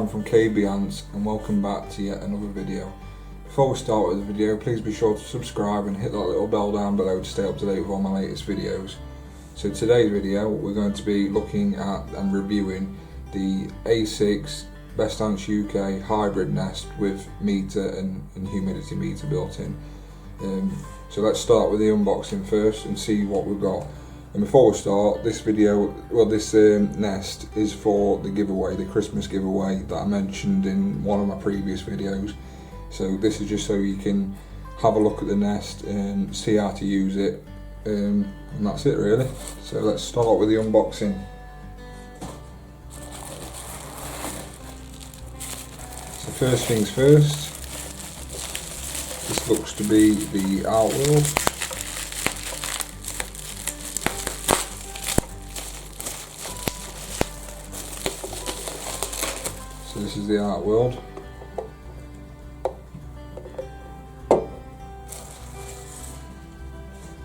Dan from KB Ants, and welcome back to yet another video. Before we start with the video, please be sure to subscribe and hit that little bell down below to stay up to date with all my latest videos. So today's video we're going to be looking at and reviewing the A6 Best Ants UK hybrid nest with meter and humidity meter built in. So let's start with the unboxing first and see what we've got. And before we start, this nest is for the giveaway, the Christmas giveaway that I mentioned in one of my previous videos. So this is just so you can have a look at the nest and see how to use it, and that's it really. So let's start with the unboxing. So first things first, this looks to be the outworld. So this is the art world.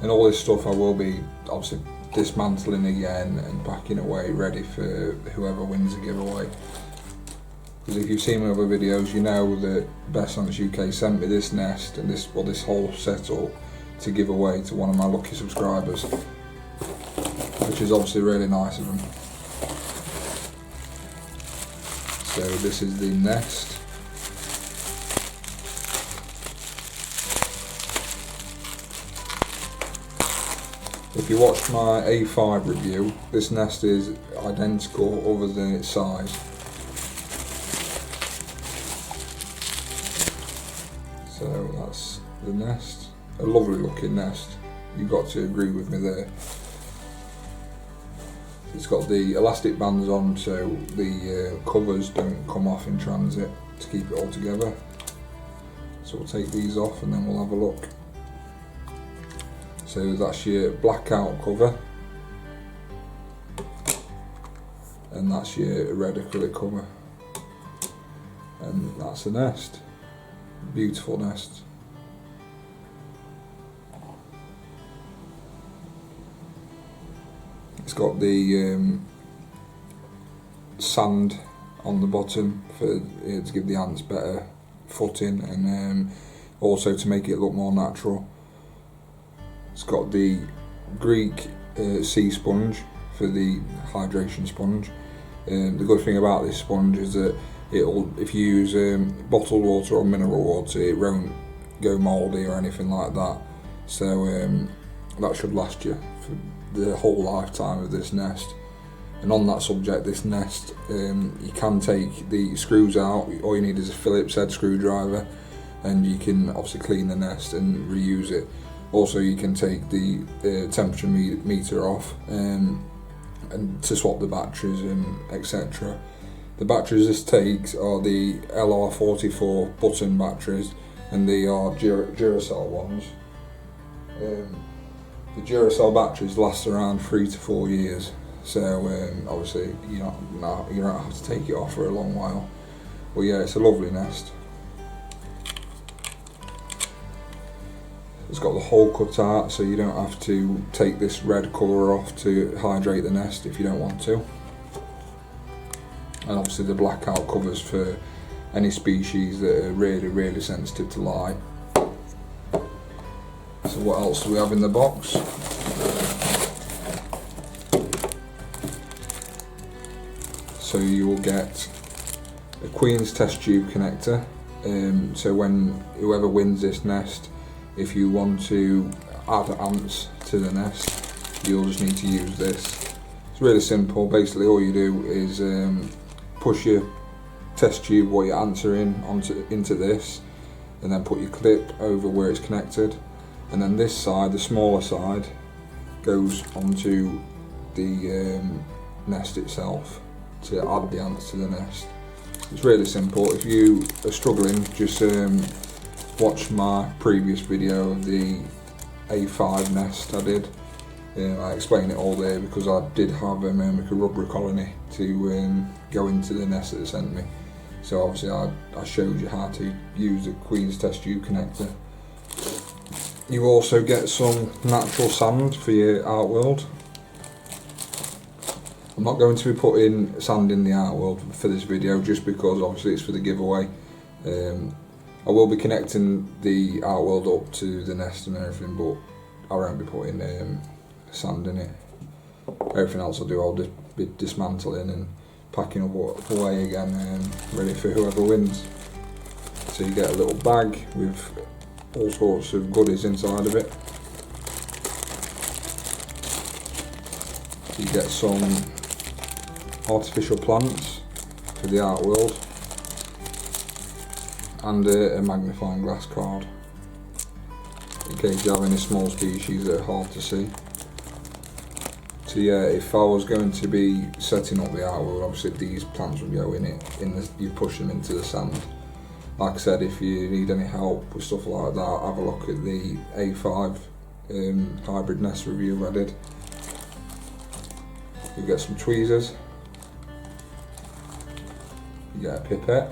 And all this stuff I will be obviously dismantling again and packing away ready for whoever wins the giveaway. Because if you've seen my other videos, you know that Best Ants UK sent me this nest and this whole setup to give away to one of my lucky subscribers, which is obviously really nice of them. So this is the nest. If you watched my A5 review, this nest is identical other than its size. So that's the nest. A lovely looking nest. You've got to agree with me there. It's got the elastic bands on so the covers don't come off in transit to keep it all together. So we'll take these off and then we'll have a look. So that's your blackout cover, and that's your red acrylic cover, and that's the nest. Beautiful nest. It's got the sand on the bottom to give the ants better footing, and also to make it look more natural. It's got the Greek sea sponge for the hydration sponge. The good thing about this sponge is that if you use bottled water or mineral water, it won't go mouldy or anything like that. So that should last you for the whole lifetime of this nest. And on that subject, this nest, you can take the screws out. All you need is a Phillips head screwdriver, and you can obviously clean the nest and reuse it. Also, you can take the temperature meter off and to swap the batteries and etc. The batteries this takes are the LR44 button batteries, and they are Duracell ones. The Duracell batteries last around 3 to 4 years, so obviously you don't have to take it off for a long while. But yeah, it's a lovely nest. It's got the hole cut out, so you don't have to take this red cover off to hydrate the nest if you don't want to. And obviously the blackout covers for any species that are really sensitive to light. So what else do we have in the box? So you will get a Queen's test tube connector. So when whoever wins this nest, if you want to add ants to the nest, you'll just need to use this. It's really simple. Basically all you do is push your test tube where your ants are into this, and then put your clip over where it's connected, and then this side, the smaller side, goes onto the nest itself to add the ants to the nest. It's really simple. If you are struggling, just watch my previous video of the A5 nest I did. I explain it all there because I did have a rubber colony to go into the nest that they sent me. So obviously I showed you how to use the Queen's test tube connector. You also get some natural sand for your outworld. I'm not going to be putting sand in the outworld for this video, just because obviously it's for the giveaway. I will be connecting the outworld up to the nest and everything, but I won't be putting sand in it. Everything else I'll do, I'll just be dismantling and packing up away again, ready for whoever wins. So you get a little bag with all sorts of goodies inside of it. You get some artificial plants for the outworld and a magnifying glass card in case you have any small species that are hard to see. So yeah, if I was going to be setting up the outworld, obviously these plants would go in it. You push them into the sand. Like I said, if you need any help with stuff like that, have a look at the A5 hybrid nest review I did. You get some tweezers, you get a pipette,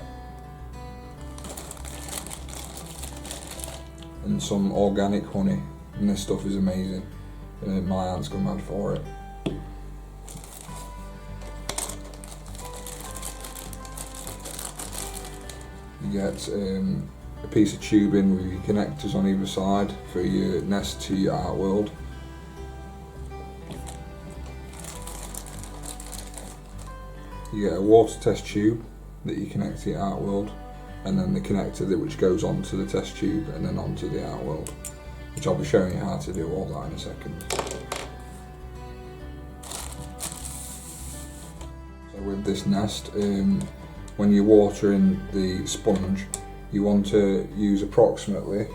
and some organic honey, and this stuff is amazing. My aunt's gone mad for it. You get a piece of tubing with your connectors on either side for your nest to your outworld. You get a water test tube that you connect to your outworld, and then the connector which goes onto the test tube and then onto the outworld, which I'll be showing you how to do all that in a second. So with this nest, when you're watering the sponge, you want to use approximately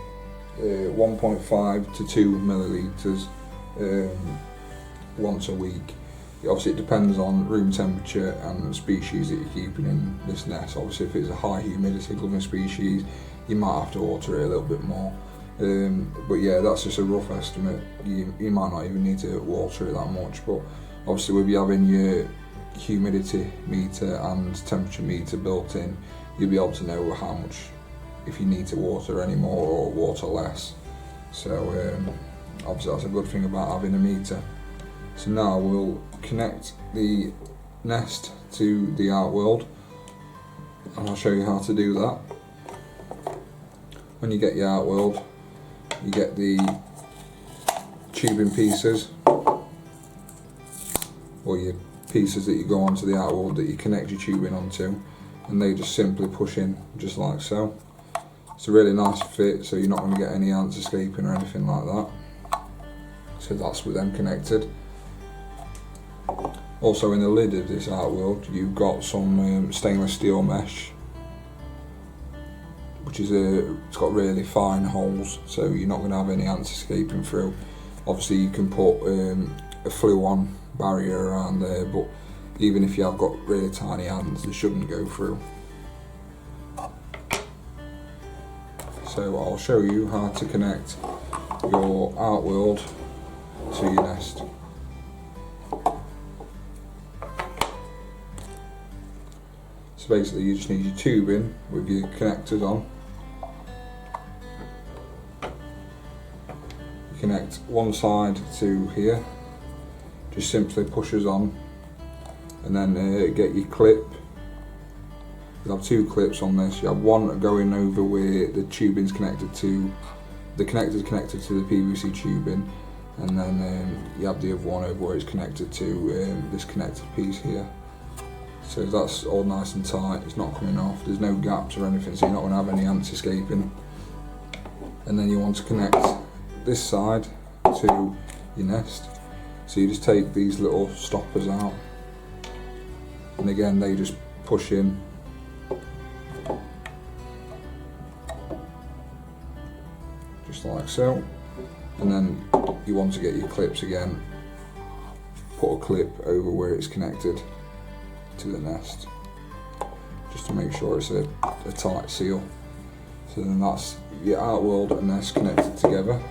1.5 to 2 millilitres once a week. Obviously it depends on room temperature and species that you're keeping in this nest. Obviously if it's a high humidity loving species, you might have to water it a little bit more. But yeah, that's just a rough estimate. You might not even need to water it that much, but obviously with you having your humidity meter and temperature meter built in, you'll be able to know how much, if you need to water any more or water less. So obviously that's a good thing about having a meter. So now we'll connect the nest to the outworld, and I'll show you how to do that. When you get your outworld, you get the tubing pieces, or your pieces that you go onto the outworld that you connect your tubing onto, and they just simply push in just like so. It's a really nice fit, so you're not going to get any ants escaping or anything like that. So that's with them connected. Also in the lid of this outworld, you've got some stainless steel mesh, which is it's got really fine holes, so you're not going to have any ants escaping through. Obviously you can put a fluon barrier around there, but even if you have got really tiny ants, they shouldn't go through. So I'll show you how to connect your outworld to your nest. So basically you just need your tubing with your connectors on. You connect one side to here, just simply pushes on, and then get your clip. You have two clips on this. You have one going over where the tubing's connected to, the connector's connected to the PVC tubing, and then you have the other one over where it's connected to this connected piece here. So that's all nice and tight, it's not coming off, there's no gaps or anything, so you're not going to have any ants escaping. And then you want to connect this side to your nest. So you just take these little stoppers out, and again they just push in. Just like so. And then you want to get your clips again, put a clip over where it's connected to the nest, just to make sure it's a tight seal. So then that's your outworld and nest connected together.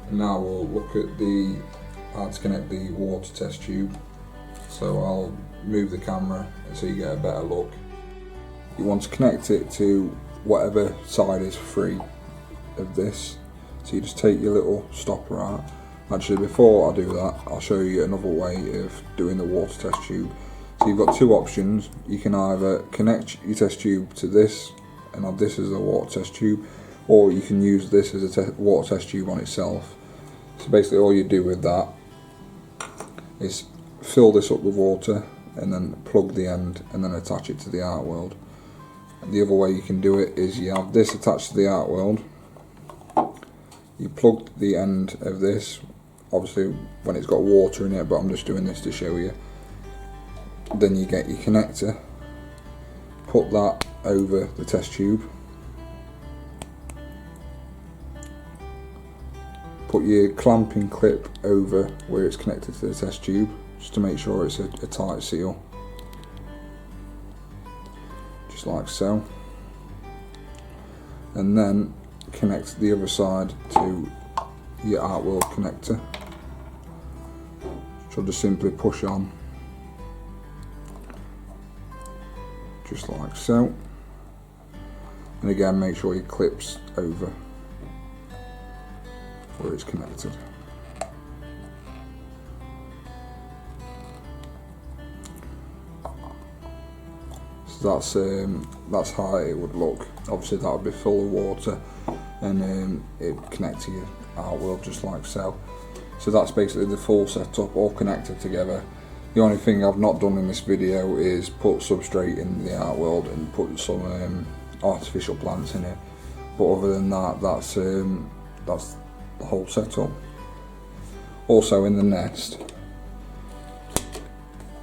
And now we'll look at how to connect the water test tube. So I'll move the camera so you get a better look. You want to connect it to whatever side is free of this. So you just take your little stopper out. Actually, before I do that, I'll show you another way of doing the water test tube. So you've got two options. You can either connect your test tube to this and have this as a water test tube, or you can use this as a water test tube on itself. So basically all you do with that is fill this up with water and then plug the end and then attach it to the art world. And the other way you can do it is you have this attached to the art world, you plug the end of this, obviously when it's got water in it, but I'm just doing this to show you. Then you get your connector, put that over the test tube, put your clamping clip over where it's connected to the test tube, just to make sure it's a tight seal, just like so, and then connect the other side to your art world connector, which I'll just simply push on, just like so, and again make sure your clip's over where it's connected. So that's how it would look. Obviously that would be full of water, and it would connect to your art world just like so. So that's basically the full setup, all connected together. The only thing I've not done in this video is put substrate in the art world and put some artificial plants in it. But other than that, that's the whole setup. Also in the nest,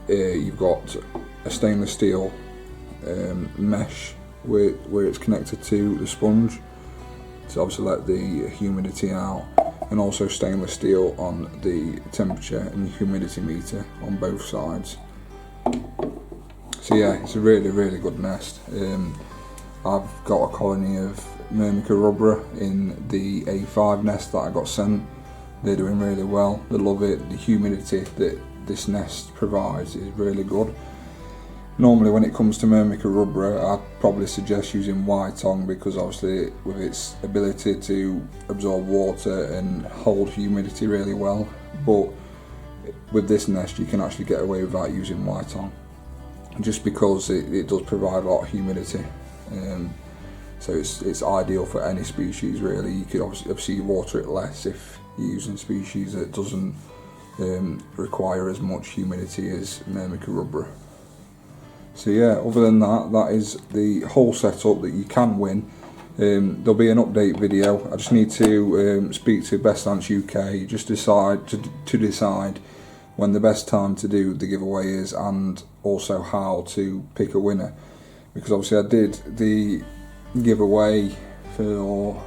you've got a stainless steel mesh where it's connected to the sponge to obviously let the humidity out, and also stainless steel on the temperature and humidity meter on both sides. So yeah, it's a really good nest. I've got a colony of Myrmica rubra in the A5 nest that I got sent. They're doing really well, they love it. The humidity that this nest provides is really good. Normally when it comes to Myrmica rubra, I'd probably suggest using white tongue, because obviously with its ability to absorb water and hold humidity really well, but with this nest you can actually get away without using white tongue, just because it does provide a lot of humidity. So it's ideal for any species really. You could obviously water it less if you're using species that doesn't require as much humidity as Myrmica rubra. So yeah, other than that, that is the whole setup that you can win. There'll be an update video. I just need to speak to Best Ants UK, just decide to decide when the best time to do the giveaway is, and also how to pick a winner. Because obviously I did the giveaway for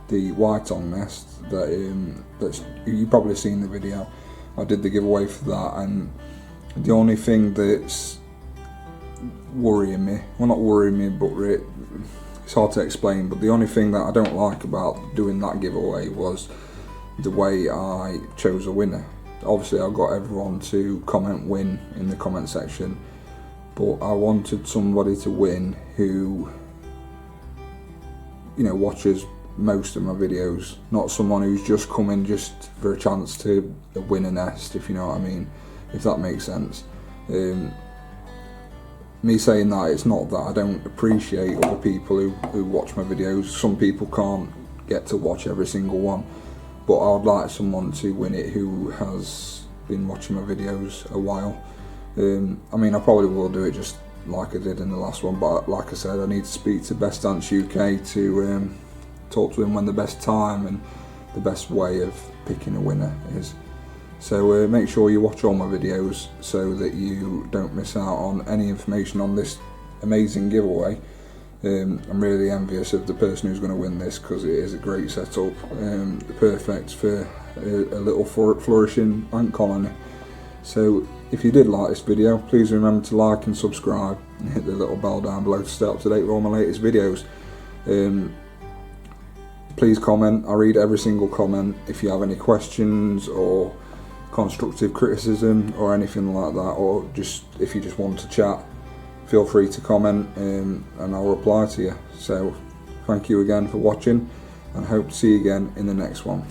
the white tongue nest that's you've probably seen the video. I did the giveaway for that, and the only thing that's worrying me, well not worrying me, but it's hard to explain, but the only thing that I don't like about doing that giveaway was the way I chose a winner. Obviously I got everyone to comment win in the comment section, but I wanted somebody to win who, you know, watches most of my videos, not someone who's just coming just for a chance to win a nest, if you know what I mean, if that makes sense. Me saying that, it's not that I don't appreciate other people who watch my videos. Some people can't get to watch every single one, but I would like someone to win it who has been watching my videos a while. I mean, I probably will do it just like I did in the last one, but like I said, I need to speak to Best Ants UK to talk to him when the best time and the best way of picking a winner is. So make sure you watch all my videos so that you don't miss out on any information on this amazing giveaway. I'm really envious of the person who's going to win this, because it is a great setup, perfect for a little flourishing ant colony. So if you did like this video, please remember to like and subscribe and hit the little bell down below to stay up to date with all my latest videos. Please comment, I read every single comment. If you have any questions or constructive criticism or anything like that, or just if you just want to chat, feel free to comment and I'll reply to you. So thank you again for watching, and hope to see you again in the next one.